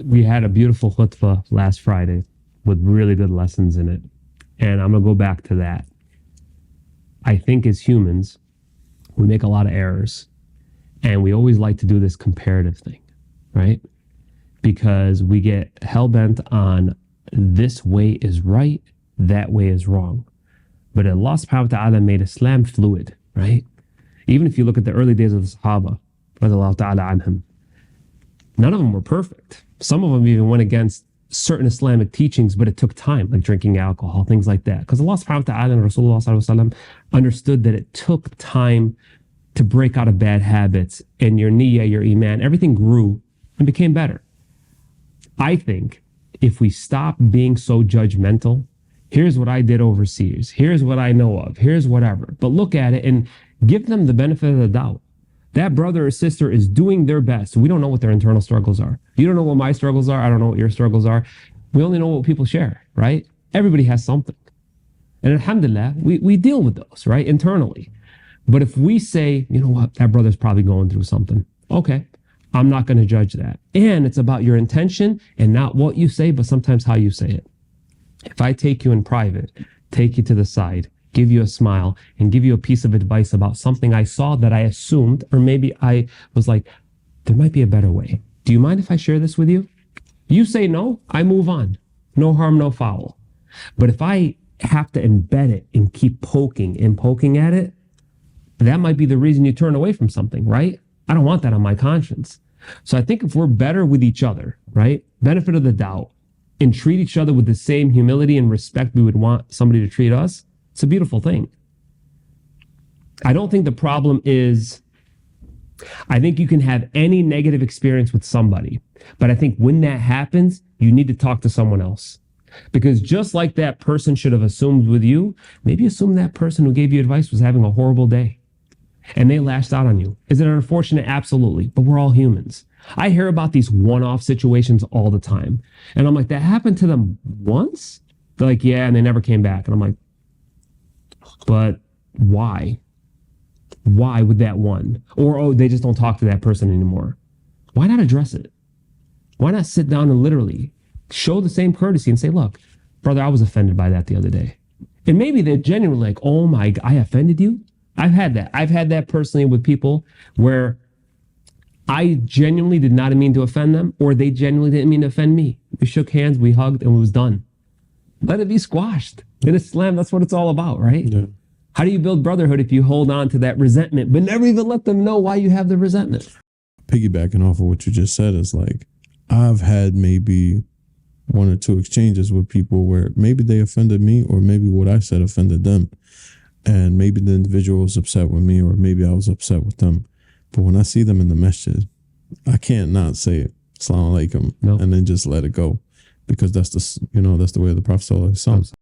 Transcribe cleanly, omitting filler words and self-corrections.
we had a beautiful khutbah last Friday with really good lessons in it. And I'm going to go back to that. I think as humans, we make a lot of errors. And we always like to do this comparative thing, right? Because we get hell-bent on this way is right, that way is wrong. But Allah subhanahu wa ta'ala made Islam fluid, right? Even if you look at the early days of the Sahaba, radiallahu ta'ala anhum, none of them were perfect. Some of them even went against certain Islamic teachings, but it took time, like drinking alcohol, things like that. Because Allah subhanahu wa ta'ala and Rasulullah sallallahu alaihi wasallam understood that it took time to break out of bad habits, and your niyyah, your iman, everything grew and became better. I think if we stop being so judgmental, here's what I did overseas, here's what I know of, here's whatever, but look at it and give them the benefit of the doubt. That brother or sister is doing their best. We don't know what their internal struggles are. You don't know what my struggles are. I don't know what your struggles are. We only know what people share, right? Everybody has something. And alhamdulillah, we deal with those, right? Internally. But if we say, you know what, that brother's probably going through something. Okay, I'm not going to judge that. And it's about your intention and not what you say, but sometimes how you say it. If I take you in private, take you to the side, give you a smile, and give you a piece of advice about something I saw that I assumed, or maybe I was like, there might be a better way. Do you mind if I share this with you? You say no, I move on. No harm, no foul. But if I have to embed it and keep poking and poking at it, that might be the reason you turn away from something, right? I don't want that on my conscience. So I think if we're better with each other, right? Benefit of the doubt, and treat each other with the same humility and respect we would want somebody to treat us, it's a beautiful thing. I don't think the problem is, I think you can have any negative experience with somebody, but I think when that happens, you need to talk to someone else. Because just like that person should have assumed with you, maybe assume that person who gave you advice was having a horrible day and they lashed out on you. Is it unfortunate? Absolutely. But we're all humans. I hear about these one-off situations all the time. And I'm like, that happened to them once? They're like, yeah, and they never came back. And I'm like, but why? Why with that one? Or, oh, they just don't talk to that person anymore. Why not address it? Why not sit down and literally show the same courtesy and say, look, brother, I was offended by that the other day. And maybe they're genuinely like, oh my God, I offended you? I've had that. I've had that personally with people where I genuinely did not mean to offend them, or they genuinely didn't mean to offend me. We shook hands, we hugged, and it was done. Let it be squashed. In Islam, that's what it's all about, right? Yeah. How do you build brotherhood if you hold on to that resentment, but never even let them know why you have the resentment? Piggybacking off of what you just said is like, I've had maybe one or two exchanges with people where maybe they offended me, or maybe what I said offended them. And maybe the individual was upset with me, or maybe I was upset with them. But when I see them in the masjid, I can't not say it, Assalamu alaikum, and then just let it go. Because that's the way of the Prophet sallallahu alaihi wasallam.